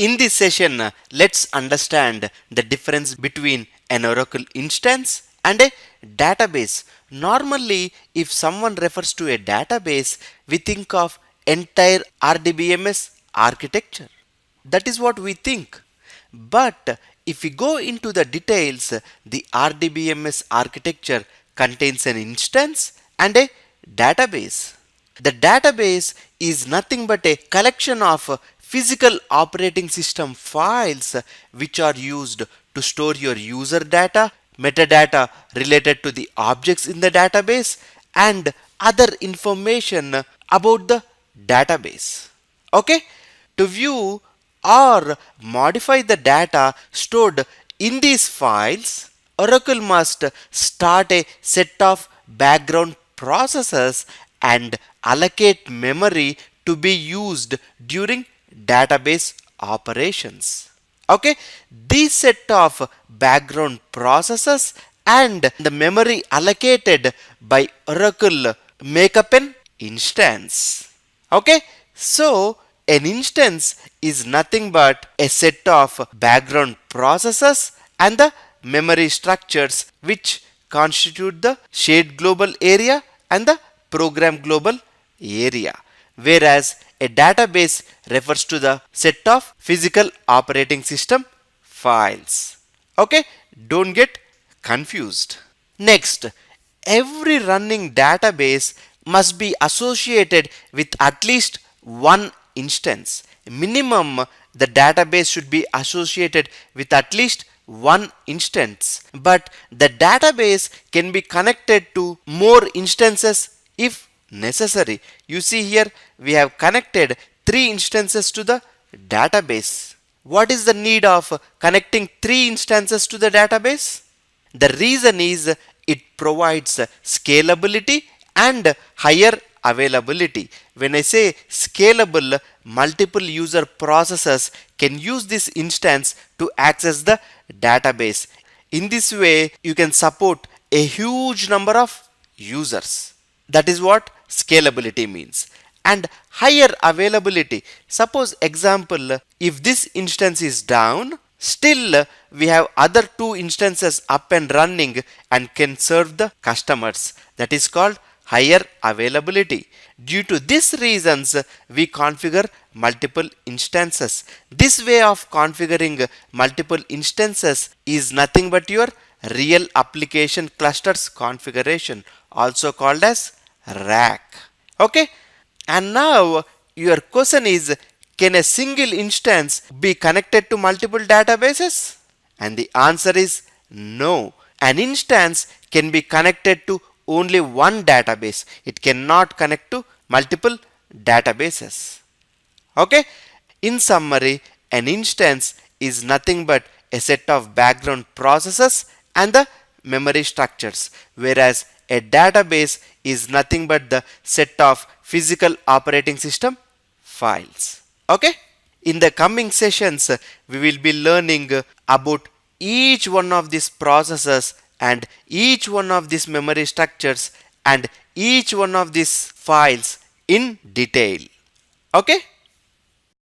In this session, let's understand the difference between an Oracle instance and a database. Normally, if someone refers to a database, we think of entire RDBMS architecture. That is what we think. But if we go into the details, the RDBMS architecture contains an instance and a database. The database is nothing but a collection of physical operating system files which are used to store your user data, metadata related to the objects in the database, and other information about the database. Okay? To view or modify the data stored in these files, Oracle must start a set of background processes and allocate memory to be used during database operations. Okay, this set of background processes and the memory allocated by Oracle make up an instance. Okay, so an instance is nothing but a set of background processes and the memory structures which constitute the shared global area and the program global area, whereas a database refers to the set of physical operating system files. Okay, don't get confused. Next, every running database must be associated with at least one instance. Minimum, the database should be associated with at least one instance, but the database can be connected to more instances if necessary. You see here we have connected 3 instances to the database. What is the need of connecting 3 instances to the database? The reason is it provides scalability and higher availability. When I say scalable, multiple user processes can use this instance to access the database. In this way, you can support a huge number of users. That is what scalability means. And higher availability. Suppose example, if this instance is down, still we have other 2 instances up and running and can serve the customers. That is called higher availability. Due to these reasons, we configure multiple instances. This way of configuring multiple instances is nothing but your real application clusters configuration, also called as rack. Okay? And now your question is, can a single instance be connected to multiple databases? And the answer is no. An instance can be connected to only one database. It cannot connect to multiple databases. Okay? In summary, an instance is nothing but a set of background processes and the memory structures, whereas a database is nothing but the set of physical operating system files. Okay? In the coming sessions, we will be learning about each one of these processes and each one of these memory structures and each one of these files in detail. Okay?